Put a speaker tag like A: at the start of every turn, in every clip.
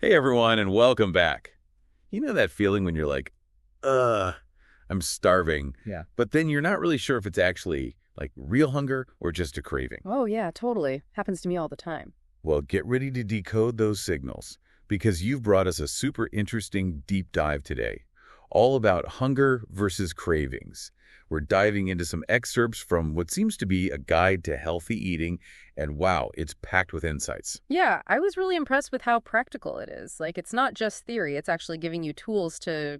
A: Hey everyone, and welcome back. You know that feeling when you're like, ugh, I'm starving,
B: Yeah.
A: but then you're not really sure if it's actually like real hunger or just a craving.
C: Oh, yeah, totally. Happens to me all the time.
A: Well, get ready to decode those signals because you've brought us a super interesting deep dive today, all about hunger versus cravings. We're diving into some excerpts from what seems to be a guide to healthy eating, and wow, it's packed with insights.
C: Yeah, I was really impressed with how practical it is. Like, it's not just theory, it's actually giving you tools to,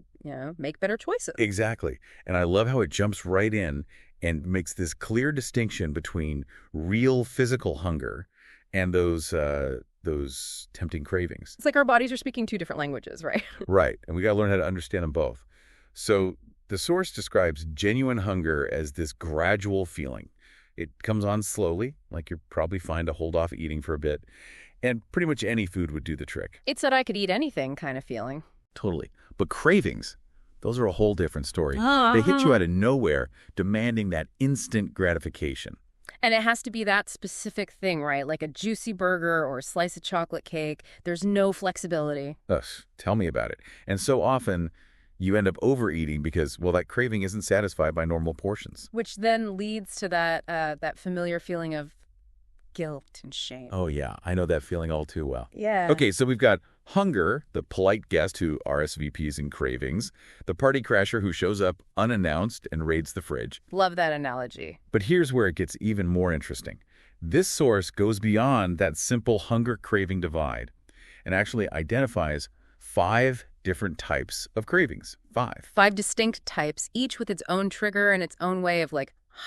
C: make better choices.
A: Exactly. And I love how it jumps right in and makes this clear distinction between real physical hunger and those tempting cravings.
C: It's like our bodies are speaking two different languages, right?
A: Right. And we got to learn how to understand them both. So the source describes genuine hunger as this gradual feeling. It comes on slowly, like you're probably fine to hold off eating for a bit, and pretty much any food would do the trick.
C: It's that I could eat anything kind of feeling.
A: Totally. But cravings, those are a whole different story. They hit you out of nowhere, demanding that instant gratification.
C: And it has to be that specific thing, right? Like a juicy burger or a slice of chocolate cake. There's no flexibility.
A: Ugh, tell me about it. And so often, you end up overeating because, well, that craving isn't satisfied by normal portions.
C: Which then leads to that familiar feeling of guilt and shame.
A: Oh, yeah, I know that feeling all too well.
C: Yeah.
A: Okay, so we've got hunger, the polite guest who RSVPs in cravings, the party crasher who shows up unannounced and raids the fridge.
C: Love that analogy.
A: But here's where it gets even more interesting. This source goes beyond that simple hunger-craving divide and actually identifies 5 different types of cravings. 5.
C: 5 distinct types, each with its own trigger and its own way of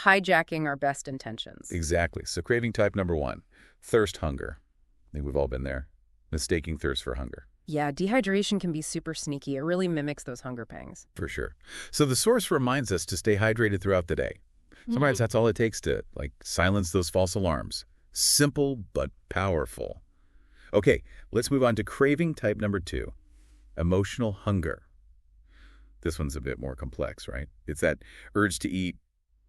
C: hijacking our best intentions.
A: Exactly. So craving type number 1, thirst hunger. I think we've all been there. Mistaking thirst for hunger.
C: Yeah, dehydration can be super sneaky. It really mimics those hunger pangs.
A: For sure. So the source reminds us to stay hydrated throughout the day. Sometimes that's all it takes to, silence those false alarms. Simple but powerful. Okay, let's move on to craving type number 2, emotional hunger. This one's a bit more complex, right? It's that urge to eat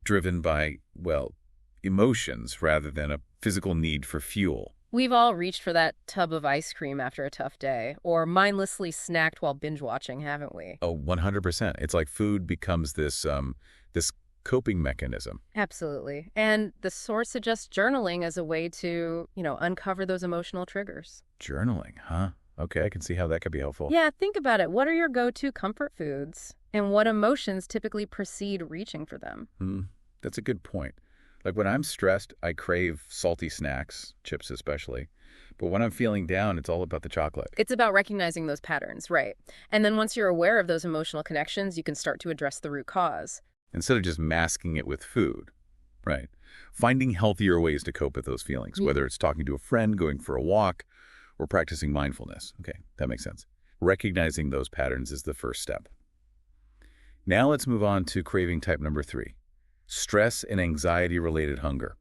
A: driven by, well, emotions rather than a physical need for fuel.
C: We've all reached for that tub of ice cream after a tough day, or mindlessly snacked while binge watching, haven't we?
A: Oh, 100%. It's like food becomes this coping mechanism.
C: Absolutely. And the source suggests journaling as a way to, uncover those emotional triggers.
A: Journaling, huh? Okay, I can see how that could be helpful.
C: Yeah, think about it. What are your go-to comfort foods? And what emotions typically precede reaching for them?
A: That's a good point. Like when I'm stressed, I crave salty snacks, chips especially. But when I'm feeling down, it's all about the chocolate.
C: It's about recognizing those patterns, right? And then once you're aware of those emotional connections, you can start to address the root cause.
A: Instead of just masking it with food, right? Finding healthier ways to cope with those feelings, whether it's talking to a friend, going for a walk, or practicing mindfulness. Okay, that makes sense. Recognizing those patterns is the first step. Now let's move on to craving type number 3, stress and anxiety-related hunger.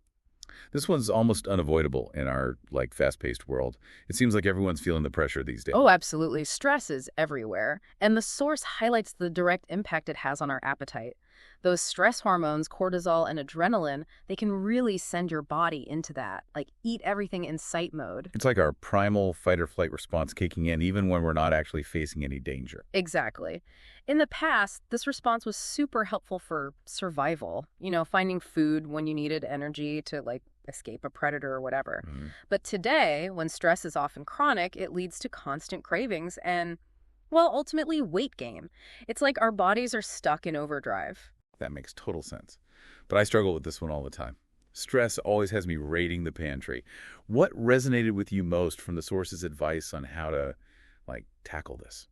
A: This one's almost unavoidable in our, fast-paced world. It seems like everyone's feeling the pressure these days.
C: Oh, absolutely. Stress is everywhere. And the source highlights the direct impact it has on our appetite. Those stress hormones, cortisol and adrenaline, they can really send your body into that, eat everything in sight mode.
A: It's like our primal fight-or-flight response kicking in even when we're not actually facing any danger.
C: Exactly. In the past, this response was super helpful for survival, finding food when you needed energy to, escape a predator or whatever. But today, when stress is often chronic, it leads to constant cravings and, well, ultimately weight gain. It's like our bodies are stuck in overdrive.
A: That makes total sense. But I struggle with this one all the time. Stress always has me raiding the pantry. What resonated with you most from the source's advice on how to, tackle this?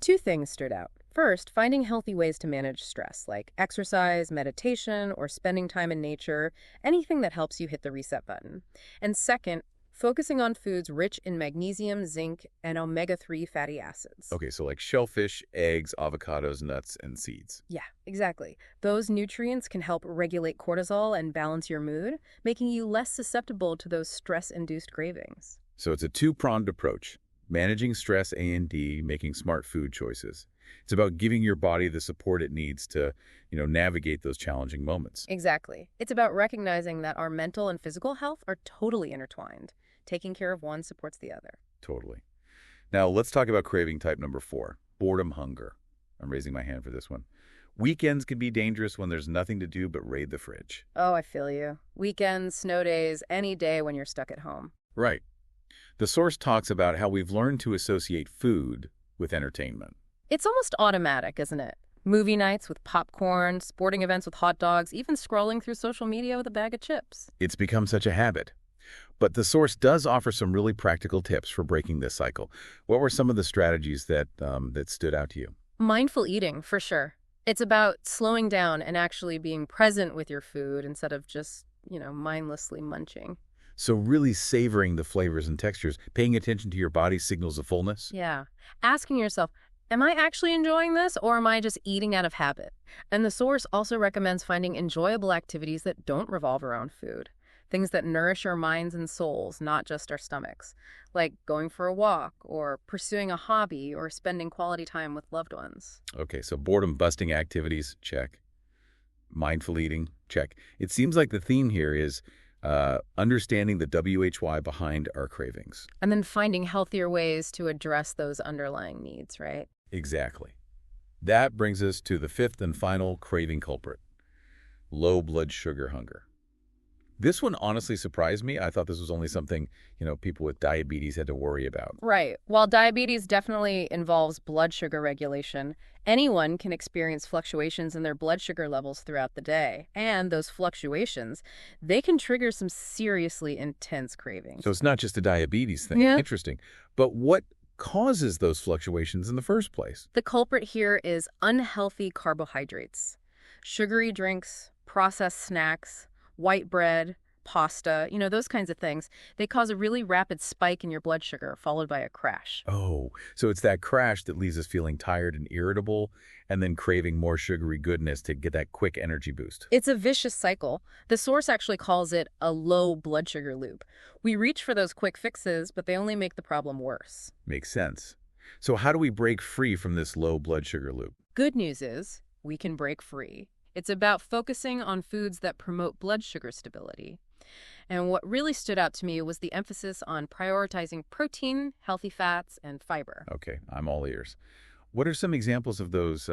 C: 2 things stood out. First, finding healthy ways to manage stress, like exercise, meditation, or spending time in nature, anything that helps you hit the reset button. And second, focusing on foods rich in magnesium, zinc, and omega-3 fatty acids.
A: Okay, so shellfish, eggs, avocados, nuts, and seeds.
C: Yeah, exactly. Those nutrients can help regulate cortisol and balance your mood, making you less susceptible to those stress-induced cravings.
A: So it's a two-pronged approach. Managing stress A&D, making smart food choices. It's about giving your body the support it needs to, navigate those challenging moments.
C: Exactly. It's about recognizing that our mental and physical health are totally intertwined. Taking care of one supports the other.
A: Totally. Now, let's talk about craving type number 4, boredom hunger. I'm raising my hand for this one. Weekends can be dangerous when there's nothing to do but raid the fridge.
C: Oh, I feel you. Weekends, snow days, any day when you're stuck at home.
A: Right. The source talks about how we've learned to associate food with entertainment.
C: It's almost automatic, isn't it? Movie nights with popcorn, sporting events with hot dogs, even scrolling through social media with a bag of chips.
A: It's become such a habit. But the source does offer some really practical tips for breaking this cycle. What were some of the strategies that stood out to you?
C: Mindful eating, for sure. It's about slowing down and actually being present with your food instead of just, mindlessly munching.
A: So really savoring the flavors and textures, paying attention to your body's signals of fullness?
C: Yeah. Asking yourself, am I actually enjoying this or am I just eating out of habit? And the source also recommends finding enjoyable activities that don't revolve around food. Things that nourish our minds and souls, not just our stomachs, like going for a walk or pursuing a hobby or spending quality time with loved ones.
A: Okay, so boredom-busting activities, check. Mindful eating, check. It seems like the theme here is understanding the WHY behind our cravings.
C: And then finding healthier ways to address those underlying needs, right?
A: Exactly. That brings us to the 5th and final craving culprit, low blood sugar hunger. This one honestly surprised me. I thought this was only something, people with diabetes had to worry about.
C: Right. While diabetes definitely involves blood sugar regulation, anyone can experience fluctuations in their blood sugar levels throughout the day. And those fluctuations, they can trigger some seriously intense cravings.
A: So it's not just a diabetes thing.
C: Yeah.
A: Interesting. But what causes those fluctuations in the first place?
C: The culprit here is unhealthy carbohydrates. Sugary drinks, processed snacks, white bread, pasta, those kinds of things. They cause a really rapid spike in your blood sugar, followed by a crash.
A: Oh, so it's that crash that leaves us feeling tired and irritable, and then craving more sugary goodness to get that quick energy boost.
C: It's a vicious cycle. The source actually calls it a low blood sugar loop. We reach for those quick fixes, but they only make the problem worse.
A: Makes sense. So how do we break free from this low blood sugar loop?
C: Good news is we can break free. It's about focusing on foods that promote blood sugar stability. And what really stood out to me was the emphasis on prioritizing protein, healthy fats, and fiber.
A: Okay, I'm all ears. What are some examples of those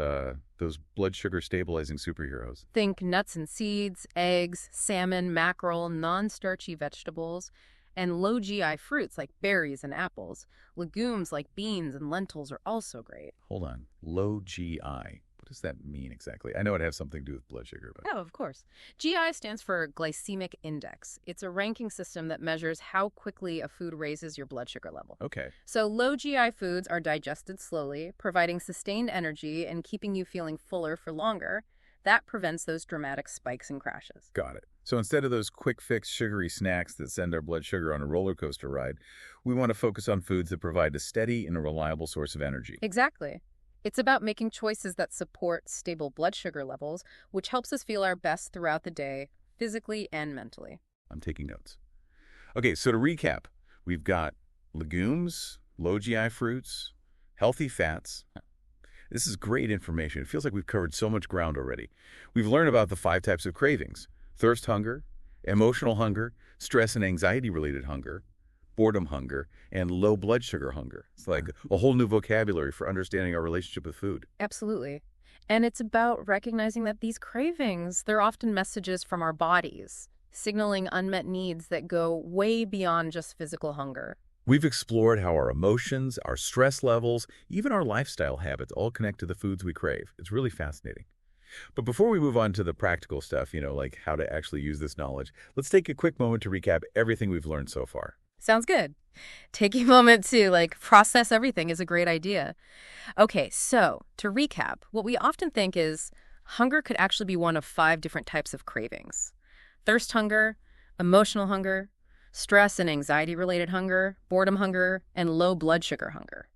A: blood sugar stabilizing superheroes?
C: Think nuts and seeds, eggs, salmon, mackerel, non-starchy vegetables, and low GI fruits like berries and apples. Legumes like beans and lentils are also great.
A: Hold on. Low GI. What does that mean exactly? I know it has something to do with blood sugar, but...
C: Oh, of course. GI stands for glycemic index. It's a ranking system that measures how quickly a food raises your blood sugar level.
A: Okay.
C: So low GI foods are digested slowly, providing sustained energy and keeping you feeling fuller for longer. That prevents those dramatic spikes and crashes.
A: Got it. So instead of those quick fix sugary snacks that send our blood sugar on a roller coaster ride, we want to focus on foods that provide a steady and a reliable source of energy.
C: Exactly. It's about making choices that support stable blood sugar levels, which helps us feel our best throughout the day, physically and mentally.
A: I'm taking notes. Okay, so to recap, we've got legumes, low GI fruits, healthy fats. This is great information. It feels like we've covered so much ground already. We've learned about the 5 types of cravings: thirst hunger, emotional hunger, stress and anxiety-related hunger, boredom hunger, and low blood sugar hunger. It's like a whole new vocabulary for understanding our relationship with food.
C: Absolutely. And it's about recognizing that these cravings, they're often messages from our bodies, signaling unmet needs that go way beyond just physical hunger.
A: We've explored how our emotions, our stress levels, even our lifestyle habits all connect to the foods we crave. It's really fascinating. But before we move on to the practical stuff, like how to actually use this knowledge, let's take a quick moment to recap everything we've learned so far.
C: Sounds good. Taking a moment to process everything is a great idea. Okay, so to recap, what we often think is hunger could actually be one of 5 different types of cravings: thirst hunger, emotional hunger, stress and anxiety-related hunger, boredom hunger, and low blood sugar hunger.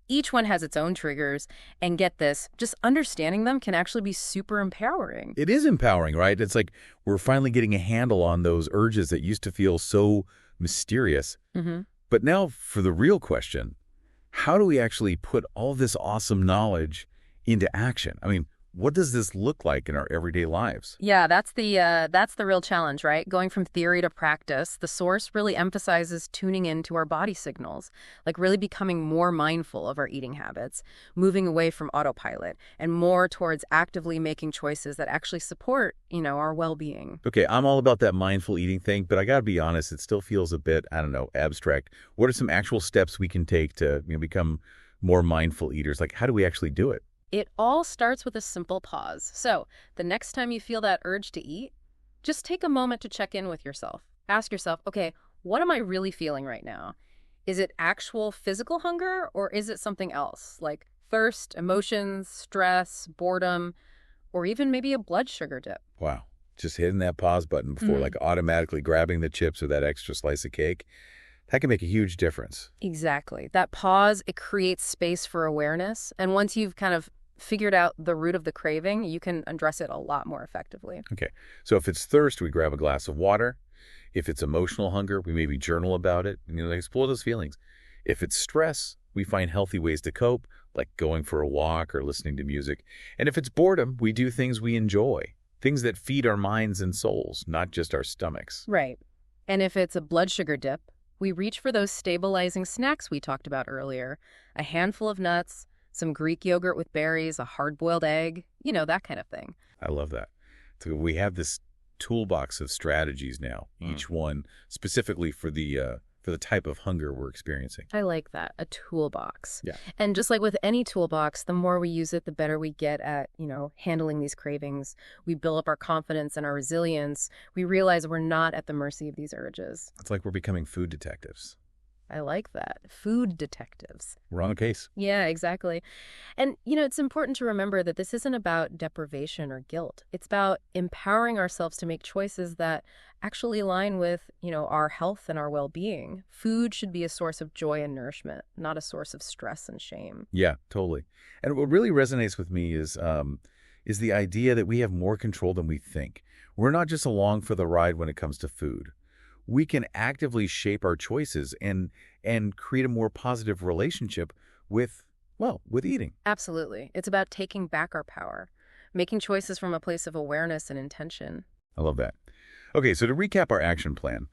C: Each one has its own triggers, and get this, just understanding them can actually be super empowering.
A: It is empowering, right? It's like we're finally getting a handle on those urges that used to feel so mysterious.
C: Mm-hmm.
A: But now for the real question, how do we actually put all this awesome knowledge into action? I mean, what does this look like in our everyday lives?
C: Yeah, that's the real challenge, right? Going from theory to practice, the source really emphasizes tuning into our body signals, like really becoming more mindful of our eating habits, moving away from autopilot, and more towards actively making choices that actually support, our well-being.
A: Okay, I'm all about that mindful eating thing, but I gotta be honest, it still feels a bit, I don't know, abstract. What are some actual steps we can take to become more mindful eaters? Like, how do we actually do it?
C: It all starts with a simple pause. So, the next time you feel that urge to eat, just take a moment to check in with yourself. Ask yourself, okay, what am I really feeling right now? Is it actual physical hunger or is it something else, like thirst, emotions, stress, boredom, or even maybe a blood sugar dip?
A: Wow. Just hitting that pause button before like automatically grabbing the chips or that extra slice of cake, that can make a huge difference.
C: Exactly. That pause, it creates space for awareness. And once you've kind of figured out the root of the craving, you can address it a lot more effectively.
A: Okay. So if it's thirst, we grab a glass of water. If it's emotional hunger, we maybe journal about it and explore those feelings. If it's stress, we find healthy ways to cope, like going for a walk or listening to music. And if it's boredom, we do things we enjoy, things that feed our minds and souls, not just our stomachs.
C: Right. And if it's a blood sugar dip, we reach for those stabilizing snacks we talked about earlier, a handful of nuts, some Greek yogurt with berries, a hard-boiled egg, that kind of thing.
A: I love that. So we have this toolbox of strategies now, each one specifically for the type of hunger we're experiencing.
C: I like that, a toolbox.
A: Yeah.
C: And just like with any toolbox, the more we use it, the better we get at, handling these cravings. We build up our confidence and our resilience. We realize we're not at the mercy of these urges.
A: It's like we're becoming food detectives.
C: I like that. Food detectives.
A: We're on the case.
C: Yeah, exactly. And, it's important to remember that this isn't about deprivation or guilt. It's about empowering ourselves to make choices that actually align with, our health and our well-being. Food should be a source of joy and nourishment, not a source of stress and shame.
A: Yeah, totally. And what really resonates with me is the idea that we have more control than we think. We're not just along for the ride when it comes to food. We can actively shape our choices and create a more positive relationship with eating.
C: Absolutely. It's about taking back our power, making choices from a place of awareness and intention.
A: I love that. Okay, so to recap our action plan,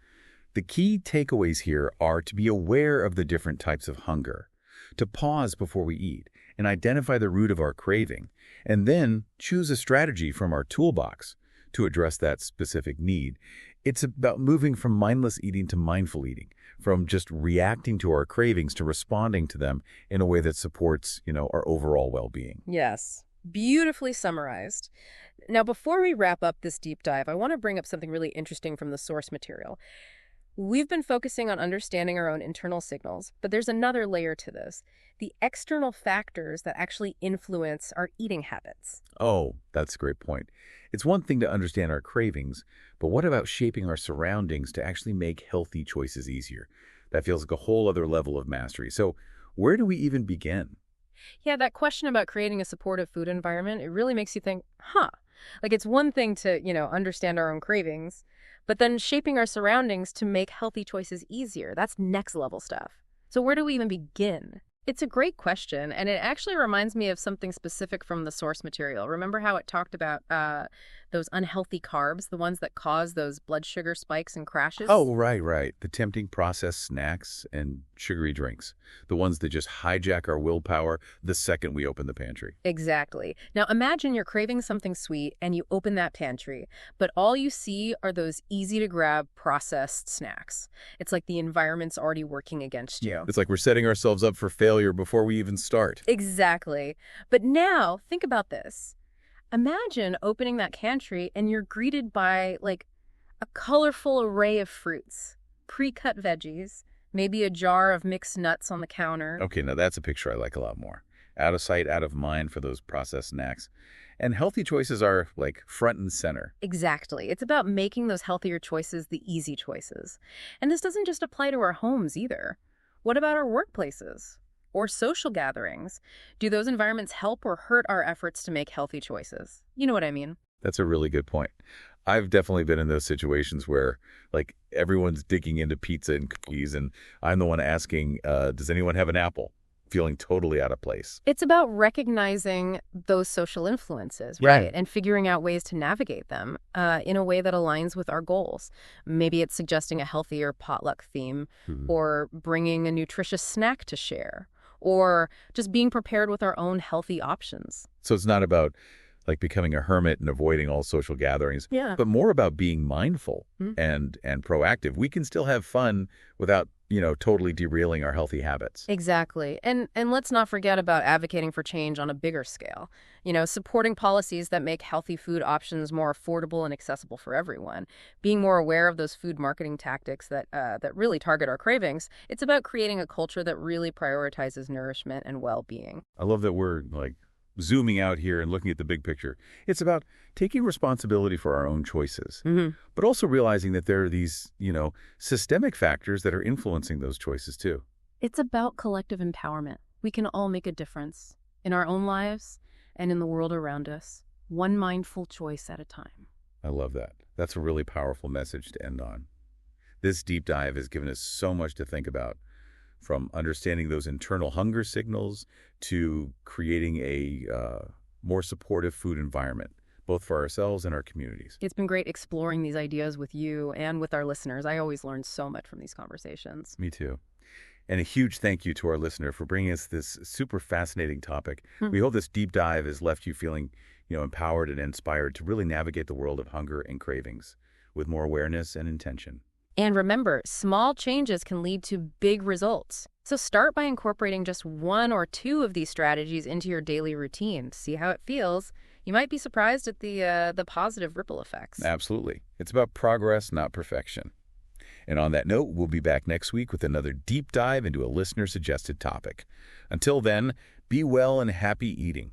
A: the key takeaways here are to be aware of the different types of hunger, to pause before we eat and identify the root of our craving, and then choose a strategy from our toolbox to address that specific need. It's about moving from mindless eating to mindful eating, from just reacting to our cravings to responding to them in a way that supports, our overall well-being.
C: Yes, beautifully summarized. Now, before we wrap up this deep dive, I want to bring up something really interesting from the source material. We've been focusing on understanding our own internal signals, but there's another layer to this, the external factors that actually influence our eating habits.
A: Oh, that's a great point. It's one thing to understand our cravings, but what about shaping our surroundings to actually make healthy choices easier? That feels like a whole other level of mastery. So where do we even begin?
C: Yeah, that question about creating a supportive food environment, it really makes you think, like it's one thing to, understand our own cravings, but then shaping our surroundings to make healthy choices easier. That's next level stuff. So where do we even begin? It's a great question, and it actually reminds me of something specific from the source material. Remember how it talked about those unhealthy carbs, the ones that cause those blood sugar spikes and crashes?
A: Oh, right. The tempting processed snacks and sugary drinks. The ones that just hijack our willpower the second we open the pantry.
C: Exactly. Now imagine you're craving something sweet and you open that pantry, but all you see are those easy-to-grab processed snacks. It's like the environment's already working against you.
A: It's like we're setting ourselves up for failure before we even start.
C: Exactly. But now, think about this. Imagine opening that pantry and you're greeted by, like, a colorful array of fruits, pre-cut veggies, maybe a jar of mixed nuts on the counter.
A: Okay, now that's a picture I like a lot more. Out of sight, out of mind for those processed snacks. And healthy choices are, like, front and center.
C: Exactly. It's about making those healthier choices the easy choices. And this doesn't just apply to our homes either. What about our workplaces? Or social gatherings? Do those environments help or hurt our efforts to make healthy choices? You know what I mean?
A: That's a really good point. I've definitely been in those situations where, like, everyone's digging into pizza and cookies, and I'm the one asking, does anyone have an apple? feeling totally out of place.
C: It's about recognizing those social influences,
A: Yeah.
C: right? And figuring out ways to navigate them in a way that aligns with our goals. Maybe it's suggesting a healthier potluck theme, or bringing a nutritious snack to share, or just being prepared with our own healthy options.
A: So it's not about like becoming a hermit and avoiding all social gatherings,
C: Yeah.
A: but more about being mindful and proactive. We can still have fun without, totally derailing our healthy habits.
C: Exactly. And let's not forget about advocating for change on a bigger scale. Supporting policies that make healthy food options more affordable and accessible for everyone. Being more aware of those food marketing tactics that really target our cravings. It's about creating a culture that really prioritizes nourishment and well-being.
A: I love that we're like zooming out here and looking at the big picture. It's about taking responsibility for our own choices, but also realizing that there are these, systemic factors that are influencing those choices too.
C: It's about collective empowerment. We can all make a difference in our own lives and in the world around us, one mindful choice at a time.
A: I love that. That's a really powerful message to end on. This deep dive has given us so much to think about, from understanding those internal hunger signals to creating a more supportive food environment, both for ourselves and our communities.
C: It's been great exploring these ideas with you and with our listeners. I always learn so much from these conversations.
A: Me too. And a huge thank you to our listener for bringing us this super fascinating topic. We hope this deep dive has left you feeling, empowered and inspired to really navigate the world of hunger and cravings with more awareness and intention.
C: And remember, small changes can lead to big results. So start by incorporating just one or two of these strategies into your daily routine. See how it feels. You might be surprised at the positive ripple effects.
A: Absolutely. It's about progress, not perfection. And on that note, we'll be back next week with another deep dive into a listener-suggested topic. Until then, be well and happy eating.